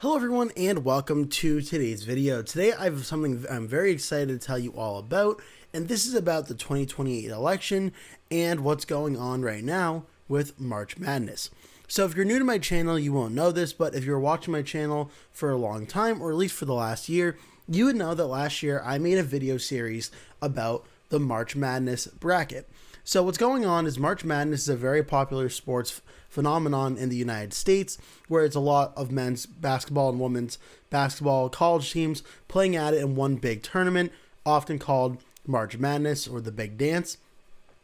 Hello everyone and welcome to today's video. Today I have something I'm very excited to tell you all about, and this is about the 2028 election and what's going on right now with March Madness. So if you're new to my channel, you won't know this, but if you're watching my channel for a long time, or at least for the last year, you would know that last year I made a video series about the March Madness bracket. So what's going on is March Madness is a very popular sports phenomenon in the United States, where it's a lot of men's basketball and women's basketball college teams playing at it in one big tournament, often called March Madness or the Big Dance.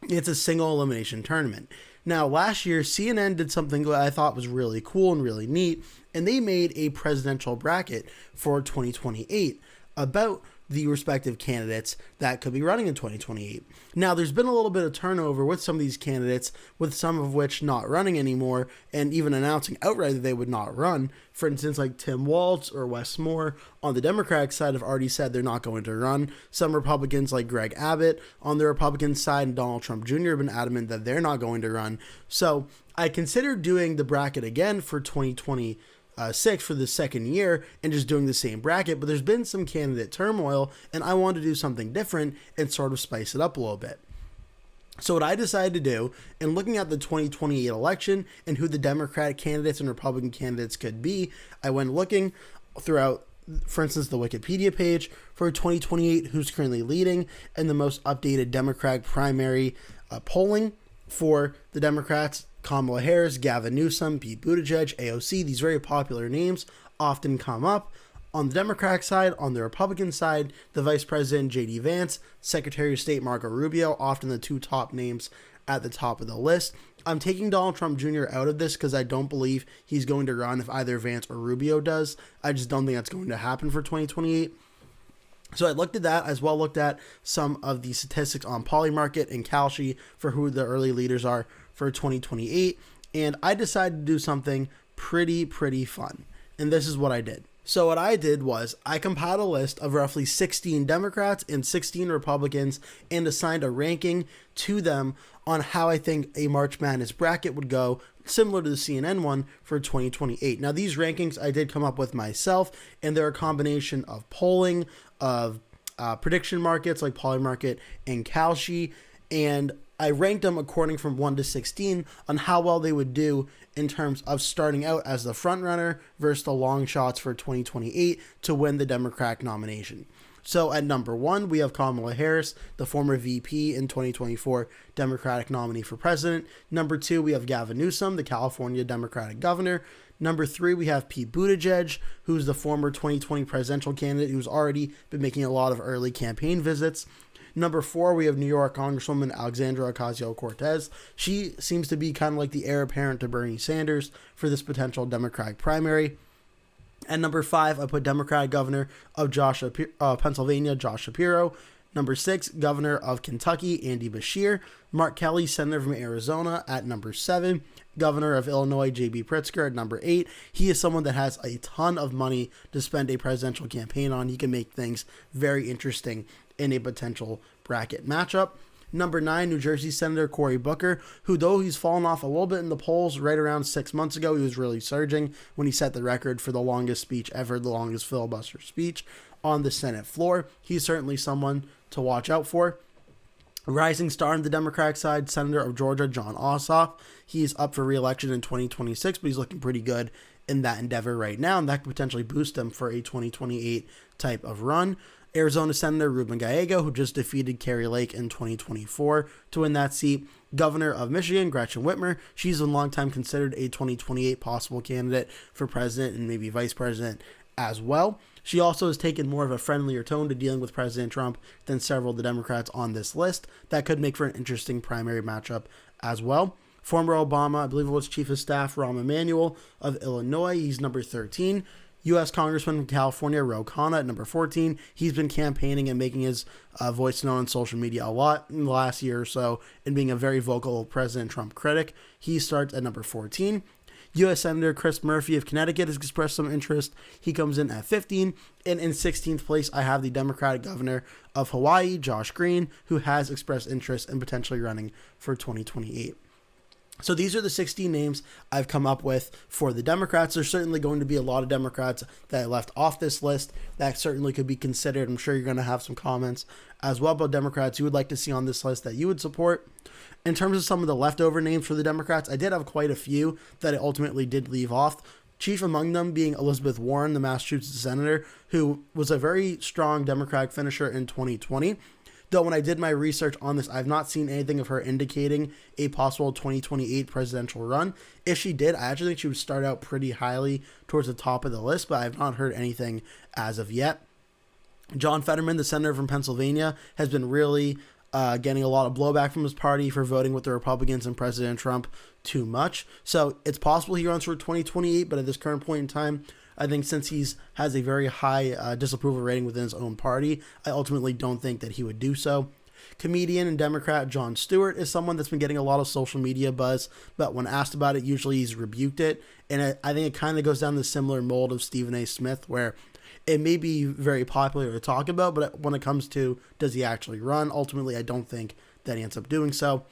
It's a single elimination tournament. Now, last year, CNN did something that I thought was really cool and really neat, and they made a presidential bracket for 2028 about the respective candidates that could be running in 2028. Now, there's been a little bit of turnover with some of these candidates, with some of which not running anymore and even announcing outright that they would not run. For instance, like Tim Walz or Wes Moore on the Democratic side have already said they're not going to run. Some Republicans like Greg Abbott on the Republican side and Donald Trump Jr. have been adamant that they're not going to run. So I considered doing the bracket again for 2026 for the second year and just doing the same bracket, but there's been some candidate turmoil and I wanted to do something different and sort of spice it up a little bit. So what I decided to do, in looking at the 2028 election and who the Democratic candidates and Republican candidates could be, I went looking throughout, for instance, the Wikipedia page for 2028, who's currently leading, and the most updated Democratic primary polling for the Democrats: Kamala Harris, Gavin Newsom, Pete Buttigieg, AOC. These very popular names often come up. On the Democratic side, on the Republican side, the Vice President J.D. Vance, Secretary of State Marco Rubio, often the two top names at the top of the list. I'm taking Donald Trump Jr. out of this because I don't believe he's going to run if either Vance or Rubio does. I just don't think that's going to happen for 2028. So I looked at that, as well looked at some of the statistics on Polymarket and Kalshi for who the early leaders are for 2028, and I decided to do something pretty fun, and this is what I did. So what I did was I compiled a list of roughly 16 Democrats and 16 Republicans and assigned a ranking to them on how I think a March Madness bracket would go, similar to the CNN one for 2028. Now, these rankings I did come up with myself, and they're a combination of polling, of prediction markets like Polymarket and Kalshi, and I ranked them according from 1 to 16 on how well they would do in terms of starting out as the front runner versus the long shots for 2028 to win the Democratic nomination. So at number 1, we have Kamala Harris, the former VP and 2024 Democratic nominee for president. Number 2, we have Gavin Newsom, the California Democratic governor. Number 3, we have Pete Buttigieg, who's the former 2020 presidential candidate who's already been making a lot of early campaign visits. Number 4, we have New York Congresswoman Alexandria Ocasio-Cortez. She seems to be kind of like the heir apparent to Bernie Sanders for this potential Democratic primary. And number 5, I put Democratic Governor of Pennsylvania, Josh Shapiro. Number 6, Governor of Kentucky, Andy Beshear. Mark Kelly, Senator from Arizona, at number 7. Governor of Illinois, J.B. Pritzker, at number 8. He is someone that has a ton of money to spend a presidential campaign on. He can make things very interesting in a potential bracket matchup. Number 9, New Jersey Senator Cory Booker, who, though he's fallen off a little bit in the polls right around 6 months ago, he was really surging when he set the record for the longest speech ever, the longest filibuster speech on the Senate floor. He's certainly someone to watch out for. Rising star on the Democratic side, Senator of Georgia, Jon Ossoff. He's up for re-election in 2026, but he's looking pretty good in that endeavor right now, and that could potentially boost him for a 2028 type of run. Arizona Senator Ruben Gallego, who just defeated Carrie Lake in 2024 to win that seat. Governor of Michigan, Gretchen Whitmer. She's a long time considered a 2028 possible candidate for president and maybe vice president as well. She also has taken more of a friendlier tone to dealing with President Trump than several of the Democrats on this list. That could make for an interesting primary matchup as well. Former Obama, I believe it was Chief of Staff Rahm Emanuel of Illinois. He's number 13. U.S. Congressman from California, Ro Khanna, at number 14. He's been campaigning and making his voice known on social media a lot in the last year or so and being a very vocal President Trump critic. He starts at number 14. U.S. Senator Chris Murphy of Connecticut has expressed some interest. He comes in at 15. And in 16th place, I have the Democratic governor of Hawaii, Josh Green, who has expressed interest in potentially running for 2028. So these are the 16 names I've come up with for the Democrats. There's certainly going to be a lot of Democrats that I left off this list that certainly could be considered. I'm sure you're going to have some comments as well about Democrats you would like to see on this list that you would support. In terms of some of the leftover names for the Democrats, I did have quite a few that I ultimately did leave off. Chief among them being Elizabeth Warren, the Massachusetts senator, who was a very strong Democratic finisher in 2020. Though when I did my research on this, I've not seen anything of her indicating a possible 2028 presidential run. If she did, I actually think she would start out pretty highly towards the top of the list, but I've not heard anything as of yet. John Fetterman, the senator from Pennsylvania, has been really getting a lot of blowback from his party for voting with the Republicans and President Trump too much. So it's possible he runs for 2028, but at this current point in time, I think since he has a very high disapproval rating within his own party, I ultimately don't think that he would do so. Comedian and Democrat Jon Stewart is someone that's been getting a lot of social media buzz, but when asked about it, usually he's rebuked it. And I think it kind of goes down the similar mold of Stephen A. Smith, where it may be very popular to talk about, but when it comes to does he actually run, ultimately I don't think that he ends up doing so.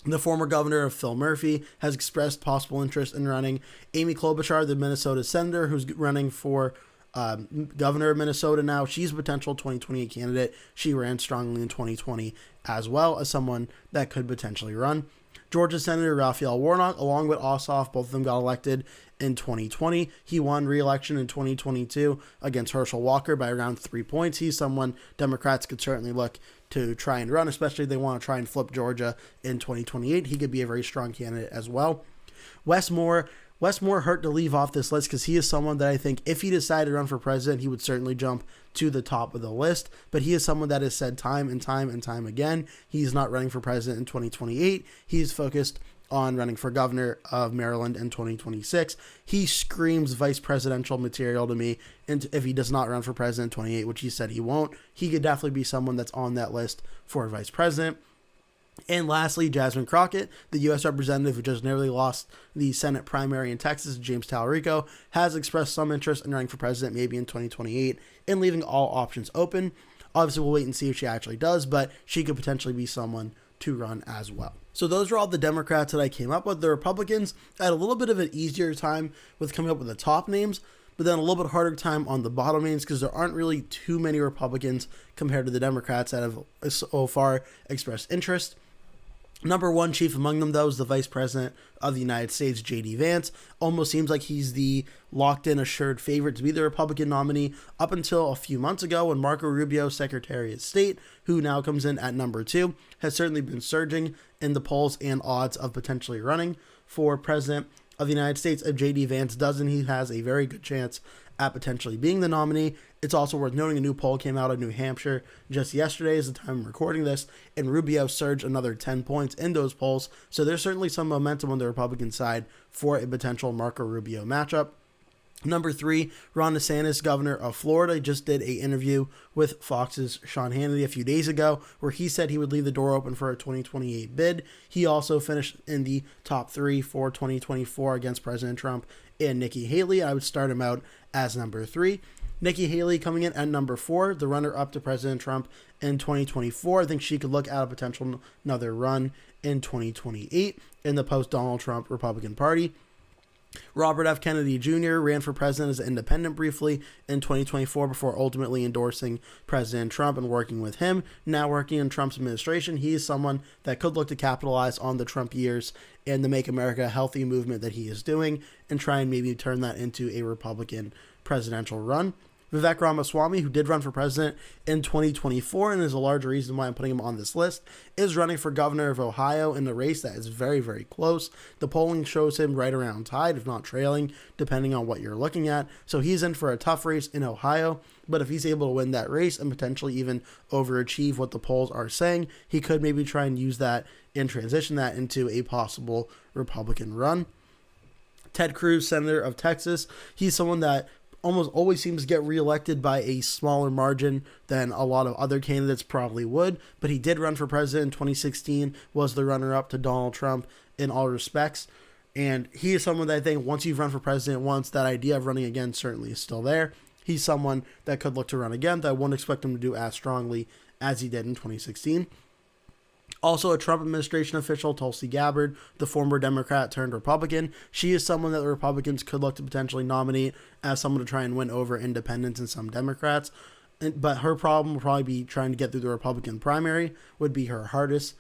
The former governor of Phil Murphy has expressed possible interest in running. Amy Klobuchar, the Minnesota senator who's running for governor of Minnesota now, she's a potential 2028 candidate. She ran strongly in 2020 as well as someone that could potentially run. Georgia Senator Raphael Warnock, along with Ossoff, both of them got elected in 2020. He won re-election in 2022 against Herschel Walker by around 3 points. He's someone Democrats could certainly look to try and run, especially if they want to try and flip Georgia in 2028. He could be a very strong candidate as well. Wes Moore hurt to leave off this list because he is someone that I think if he decided to run for president, he would certainly jump to the top of the list. But he is someone that has said time and time and time again, he's not running for president in 2028. He's focused on running for governor of Maryland in 2026. He screams vice presidential material to me. And if he does not run for president in 28, which he said he won't, he could definitely be someone that's on that list for vice president. And lastly, Jasmine Crockett, the U.S. representative who just narrowly lost the Senate primary in Texas, James Talarico, has expressed some interest in running for president maybe in 2028 and leaving all options open. Obviously, we'll wait and see if she actually does, but she could potentially be someone to run as well. So those are all the Democrats that I came up with. The Republicans had a little bit of an easier time with coming up with the top names, but then a little bit harder time on the bottom names because there aren't really too many Republicans compared to the Democrats that have so far expressed interest. Number one chief among them, though, is the Vice President of the United States, J.D. Vance. Almost seems like he's the locked-in, assured favorite to be the Republican nominee up until a few months ago when Marco Rubio, Secretary of State, who now comes in at number two, has certainly been surging in the polls and odds of potentially running for President of the United States. If J.D. Vance doesn't, he has a very good chance at potentially being the nominee. It's also worth noting a new poll came out of New Hampshire just yesterday as the time I'm recording this, and Rubio surged another 10 points in those polls. So there's certainly some momentum on the Republican side for a potential Marco Rubio matchup. Number three, Ron DeSantis, governor of Florida, just did an interview with Fox's Sean Hannity a few days ago where he said he would leave the door open for a 2028 bid. He also finished in the top three for 2024 against President Trump and Nikki Haley. I would start him out as number three. Nikki Haley coming in at number four, the runner-up to President Trump in 2024. I think she could look at a potential another run in 2028 in the post-Donald Trump Republican Party. Robert F. Kennedy Jr. ran for president as an independent briefly in 2024 before ultimately endorsing President Trump and working with him. Now working in Trump's administration, he is someone that could look to capitalize on the Trump years and the Make America Healthy movement that he is doing and try and maybe turn that into a Republican presidential run. Vivek Ramaswamy, who did run for president in 2024 and is a large reason why I'm putting him on this list, is running for governor of Ohio in a race that is very, very close. The polling shows him right around tied, if not trailing, depending on what you're looking at. So he's in for a tough race in Ohio, but if he's able to win that race and potentially even overachieve what the polls are saying, he could maybe try and use that and transition that into a possible Republican run. Ted Cruz, senator of Texas, he's someone that almost always seems to get reelected by a smaller margin than a lot of other candidates probably would, but he did run for president in 2016, was the runner-up to Donald Trump in all respects, and he is someone that I think once you've run for president once, that idea of running again certainly is still there. He's someone that could look to run again, that I wouldn't expect him to do as strongly as he did in 2016. Also, a Trump administration official, Tulsi Gabbard, the former Democrat turned Republican. She is someone that the Republicans could look to potentially nominate as someone to try and win over independents and some Democrats. But her problem will probably be trying to get through the Republican primary, would be her hardest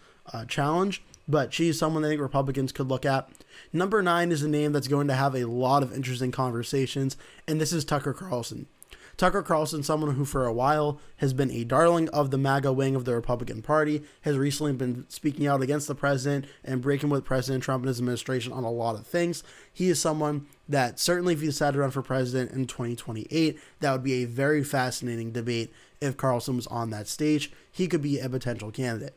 challenge. But she's someone I think Republicans could look at. Number 9 is a name that's going to have a lot of interesting conversations, and this is Tucker Carlson. Tucker Carlson, someone who for a while has been a darling of the MAGA wing of the Republican Party, has recently been speaking out against the president and breaking with President Trump and his administration on a lot of things. He is someone that certainly if he decided to run for president in 2028, that would be a very fascinating debate if Carlson was on that stage. He could be a potential candidate.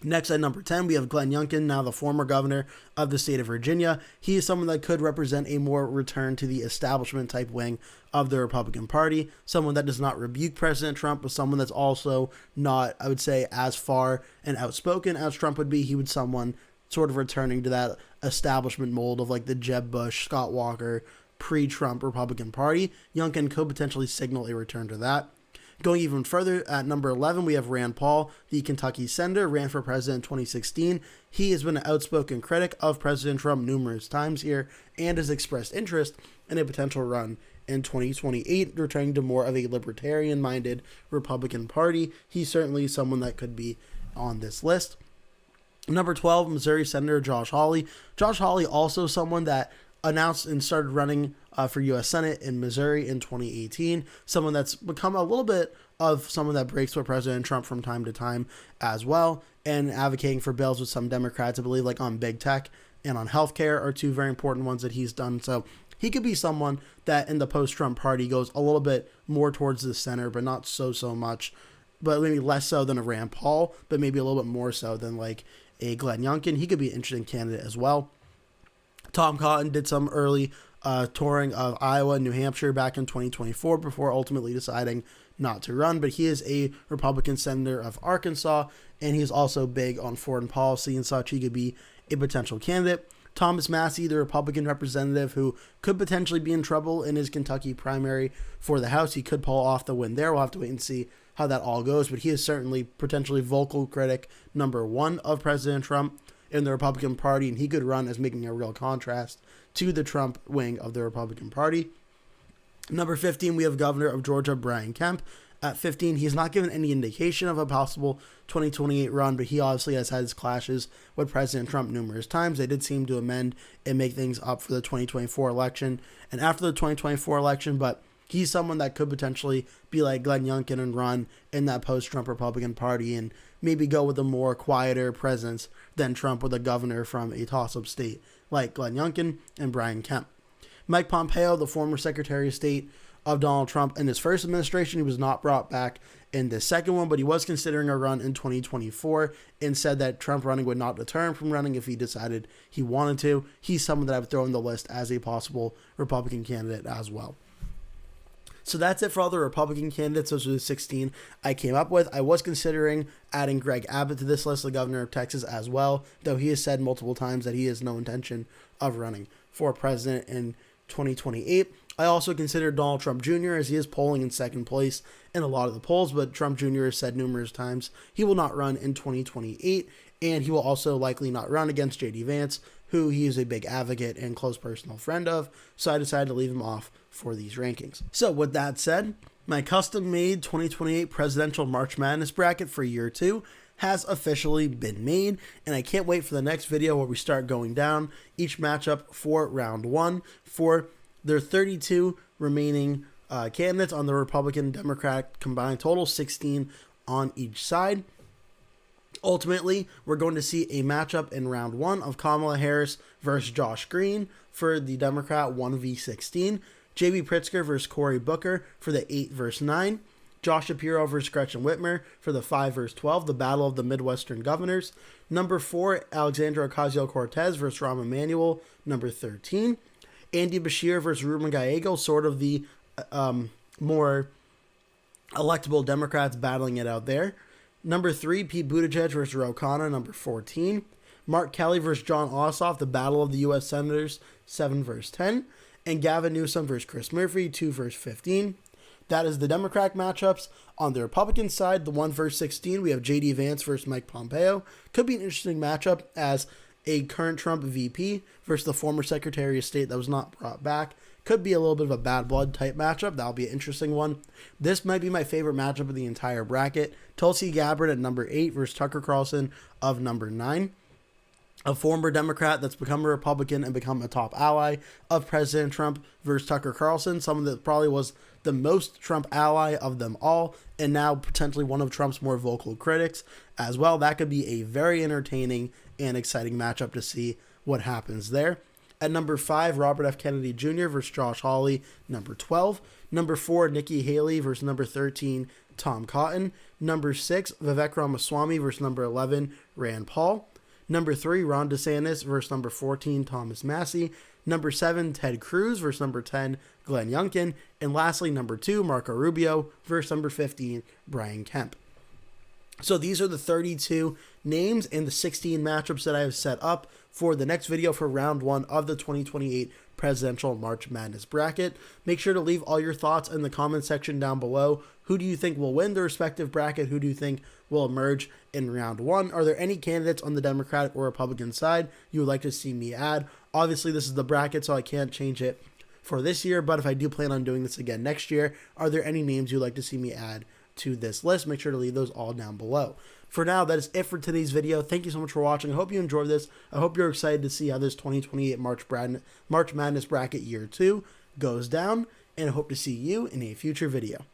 Next at number 10, we have Glenn Youngkin, now the former governor of the state of Virginia. He is someone that could represent a more return to the establishment type wing of the Republican Party, someone that does not rebuke President Trump, but someone that's also not, I would say, as far and outspoken as Trump would be. He would someone sort of returning to that establishment mold of like the Jeb Bush, Scott Walker, pre-Trump Republican Party. Youngkin could potentially signal a return to that. Going even further, at number 11, we have Rand Paul, the Kentucky senator, ran for president in 2016. He has been an outspoken critic of President Trump numerous times here and has expressed interest in a potential run in 2028, returning to more of a libertarian-minded Republican Party. He's certainly someone that could be on this list. Number 12, Missouri Senator Josh Hawley. Josh Hawley, also someone that announced and started running for U.S. Senate in Missouri in 2018. Someone that's become a little bit of someone that breaks with President Trump from time to time as well, and advocating for bills with some Democrats, I believe, like on big tech and on healthcare are two very important ones that he's done. So he could be someone that in the post-Trump party goes a little bit more towards the center, but not so much, but maybe less so than a Rand Paul, but maybe a little bit more so than like a Glenn Youngkin. He could be an interesting candidate as well. Tom Cotton did some early touring of Iowa and New Hampshire back in 2024 before ultimately deciding not to run, but he is a Republican senator of Arkansas, and he's also big on foreign policy and such. He could be a potential candidate. Thomas Massie, the Republican representative who could potentially be in trouble in his Kentucky primary for the House. He could pull off the win there. We'll have to wait and see how that all goes, but he is certainly potentially vocal critic number 1 of President Trump in the Republican Party, and he could run as making a real contrast to the Trump wing of the Republican Party. Number 15, we have Governor of Georgia, Brian Kemp. At 15, he's not given any indication of a possible 2028 run, but he obviously has had his clashes with President Trump numerous times. They did seem to amend and make things up for the 2024 election and after the 2024 election, but he's someone that could potentially be like Glenn Youngkin and run in that post-Trump Republican Party and maybe go with a more quieter presence than Trump with a governor from a toss-up state like Glenn Youngkin and Brian Kemp. Mike Pompeo, the former Secretary of State of Donald Trump in his first administration, he was not brought back in the second one, but he was considering a run in 2024 and said that Trump running would not deter him from running if he decided he wanted to. He's someone that I would throw in the list as a possible Republican candidate as well. So that's it for all the Republican candidates. Those are the 16 I came up with. I was considering adding Greg Abbott to this list, the governor of Texas, as well, though he has said multiple times that he has no intention of running for president in 2028. I also considered Donald Trump Jr. as he is polling in second place in a lot of the polls, but Trump Jr. has said numerous times he will not run in 2028, and he will also likely not run against J.D. Vance, who he is a big advocate and close personal friend of, so I decided to leave him off for these rankings. So with that said, my custom-made 2028 presidential March Madness bracket for year 2 has officially been made, and I can't wait for the next video where we start going down each matchup for round 1 for their 32 remaining candidates on the Republican Democrat combined total, 16 on each side. Ultimately, we're going to see a matchup in round 1 of Kamala Harris versus Josh Green for the Democrat 1v16, J.B. Pritzker versus Cory Booker for the 8 versus 9, Josh Shapiro versus Gretchen Whitmer for the 5 versus 12, the battle of the Midwestern governors, number 4, Alexandra Ocasio-Cortez versus Rahm Emanuel, number 13, Andy Beshear versus Ruben Gallego, sort of the more electable Democrats battling it out there. Number 3, Pete Buttigieg versus Ro Khanna, number 14. Mark Kelly versus John Ossoff, the battle of the U.S. Senators, 7 versus 10. And Gavin Newsom versus Chris Murphy, 2 versus 15. That is the Democratic matchups. On the Republican side, the 1 versus 16, we have J.D. Vance versus Mike Pompeo. Could be an interesting matchup as a current Trump VP versus the former Secretary of State that was not brought back. Could be a little bit of a bad blood type matchup. That'll be an interesting one. This might be my favorite matchup of the entire bracket. Tulsi Gabbard at number 8 versus Tucker Carlson of number 9. A former Democrat that's become a Republican and become a top ally of President Trump versus Tucker Carlson, someone that probably was the most Trump ally of them all, and now potentially one of Trump's more vocal critics as well. That could be a very entertaining and exciting matchup to see what happens there. At number 5, Robert F. Kennedy Jr. versus Josh Hawley, number 12. Number 4, Nikki Haley versus number 13, Tom Cotton. Number 6, Vivek Ramaswamy versus number 11, Rand Paul. Number 3, Ron DeSantis versus number 14, Thomas Massie. Number 7, Ted Cruz versus number 10, Glenn Youngkin. And lastly, number 2, Marco Rubio versus number 15, Brian Kemp. So these are the 32 names and the 16 matchups that I have set up for the next video for round 1 of the 2028 presidential March Madness bracket. Make sure to leave all your thoughts in the comment section down below. Who do you think will win the respective bracket? Who do you think will emerge in round 1? Are there any candidates on the Democratic or Republican side you would like to see me add? Obviously, this is the bracket, so I can't change it for this year, but if I do plan on doing this again next year, are there any names you'd like to see me add to this list? Make sure to leave those all down below. For now, that is it for today's video. Thank you so much for watching. I hope you enjoyed this. I hope you're excited to see how this 2028 March Madness bracket year 2 goes down, and I hope to see you in a future video.